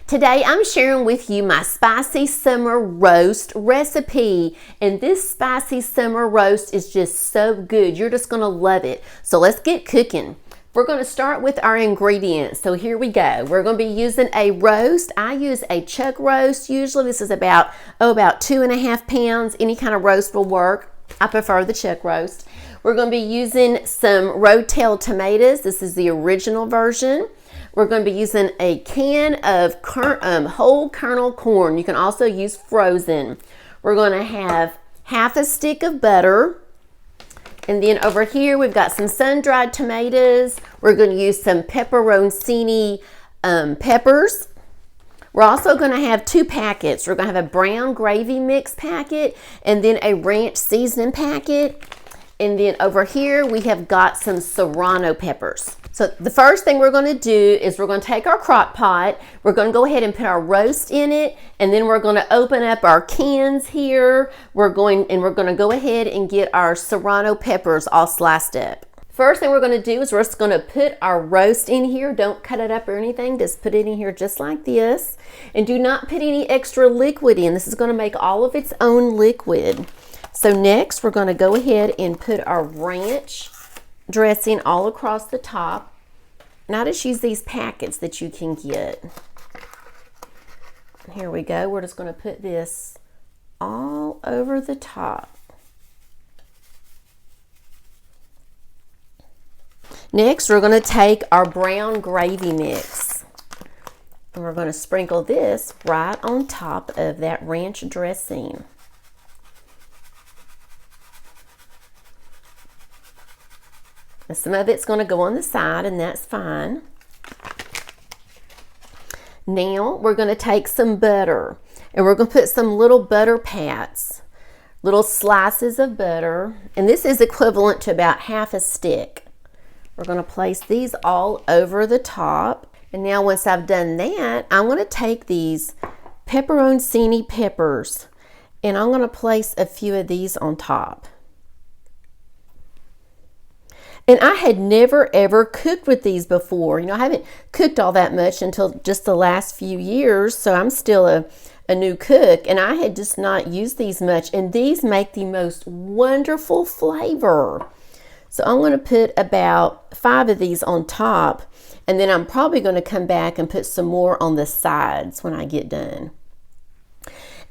Today I'm sharing with you my spicy summer roast recipe, and this spicy summer roast is just so good. You're just gonna love it. So let's get cooking. We're gonna start with our ingredients. So here we go. We're gonna be using a roast. I use a chuck roast. Usually this is about 2.5 pounds. Any kind of roast will work. I prefer the chuck roast. We're gonna be using some Rotel tomatoes. This is the original version. We're going to be using a can of whole kernel corn. You can also use frozen. We're going to have half a stick of butter. And then over here, we've got some sun-dried tomatoes. We're going to use some pepperoncini peppers. We're also going to have 2 packets. We're going to have a brown gravy mix packet and then a ranch seasoning packet. And then over here, we have got some Serrano peppers. So the first thing we're going to do is we're going to take our crock pot. We're going to go ahead and put our roast in it, and then we're going to open up our cans here. We're going to go ahead and get our Serrano peppers all sliced up. First thing we're going to do is we're just going to put our roast in here. Don't cut it up or anything. Just put it in here just like this. And do not put any extra liquid in. This is going to make all of its own liquid. So next we're going to go ahead and put our ranch dressing all across the top. Now just use these packets that you can get. Here we go. We're just going to put this all over the top. Next, we're going to take our brown gravy mix. And we're going to sprinkle this right on top of that ranch dressing. Some of it's going to go on the side, and that's fine. Now we're going to take some butter, and we're going to put some little butter pats, little slices of butter, and this is equivalent to about half a stick. We're going to place these all over the top. And now once I've done that, I'm going to take these pepperoncini peppers, and I'm going to place a few of these on top. And I had never ever cooked with these before. You know, I haven't cooked all that much until just the last few years, so I'm still a new cook, and I had just not used these much, and these make the most wonderful flavor. So I'm going to put about 5 of these on top, and then I'm probably going to come back and put some more on the sides when I get done.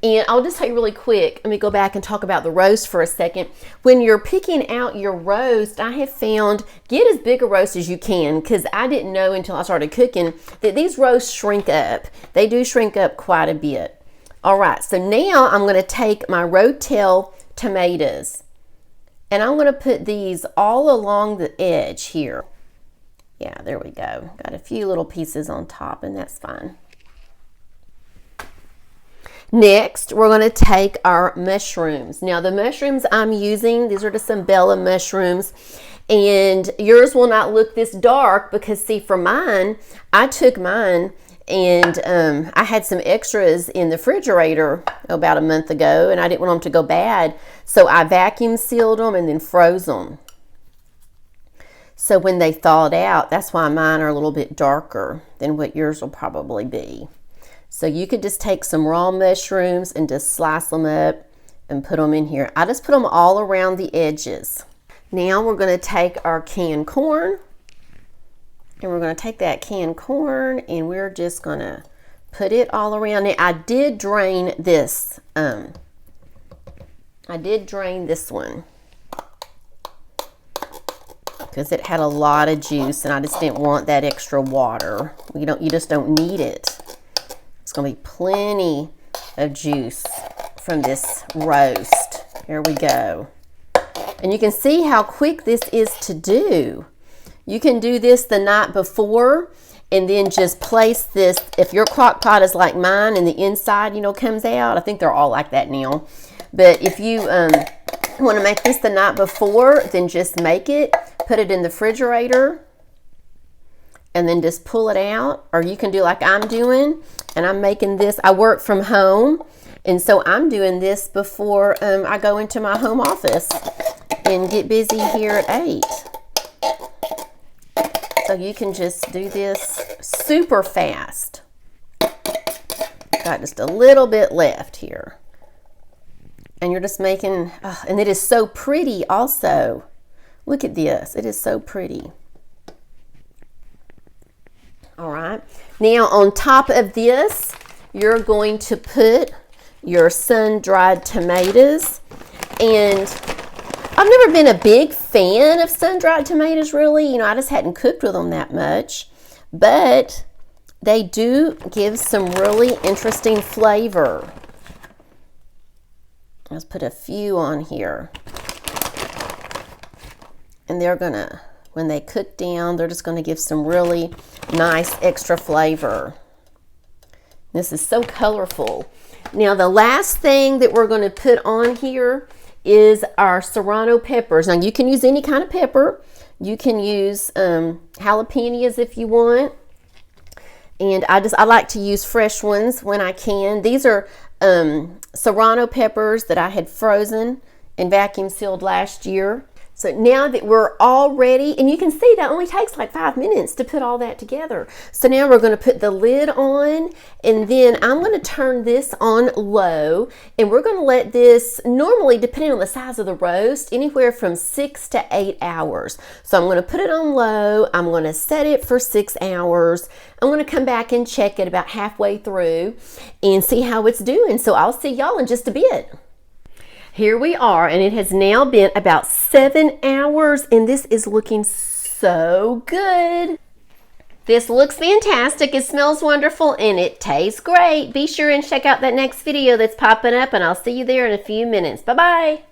And I'll just tell you really quick, let me go back and talk about the roast for a second. When you're picking out your roast, I have found, get as big a roast as you can, because I didn't know until I started cooking that these roasts shrink up. They do shrink up quite a bit. All right, so now I'm going to take my Rotel tomatoes, and I'm going to put these all along the edge here. Yeah, there we go. Got a few little pieces on top, and that's fine. Next, we're going to take our mushrooms. Now, the mushrooms I'm using, these are just some Bella mushrooms, and yours will not look this dark because, see, for mine, I took mine and I had some extras in the refrigerator about a month ago, and I didn't want them to go bad, so I vacuum sealed them and then froze them. So when they thawed out, that's why mine are a little bit darker than what yours will probably be. So you could just take some raw mushrooms and just slice them up and put them in here. I just put them all around the edges. Now we're going to take our canned corn, and we're going to take that canned corn, and we're just going to put it all around. Now I did drain this. I did drain this one because it had a lot of juice, and I just didn't want that extra water. You just don't need it. It's going to be plenty of juice from this roast. Here we go. And you can see how quick this is to do. You can do this the night before and then just place this. If your crock pot is like mine and the inside, comes out, I think they're all like that now. But if you want to make this the night before, then just make it, put it in the refrigerator, and then just pull it out. Or you can do like I'm doing, and I'm making this. I work from home, and so I'm doing this before I go into my home office and get busy here at 8. So you can just do this super fast. got just a little bit left here. And you're just making, and it is so pretty also. Look at this, it is so pretty. All right, now on top of this, you're going to put your sun-dried tomatoes. And I've never been a big fan of sun-dried tomatoes, really. You know, I just hadn't cooked with them that much. But they do give some really interesting flavor. Let's put a few on here. And they're gonna, when they cook down, they're just gonna give some really nice extra flavor. This is so colorful. Now the last thing that we're gonna put on here is our Serrano peppers. Now you can use any kind of pepper. You can use jalapenos if you want. And I like to use fresh ones when I can. These are Serrano peppers that I had frozen and vacuum sealed last year. So now that we're all ready, and you can see that only takes like 5 minutes to put all that together. So now we're gonna put the lid on, and then I'm gonna turn this on low, and we're gonna let this, normally depending on the size of the roast, anywhere from 6 to 8 hours. So I'm gonna put it on low, I'm gonna set it for 6 hours. I'm gonna come back and check it about halfway through and see how it's doing. So I'll see y'all in just a bit. Here we are, and it has now been about 7 hours, and this is looking so good. This looks fantastic, it smells wonderful, and it tastes great. Be sure and check out that next video that's popping up, and I'll see you there in a few minutes. Bye-bye.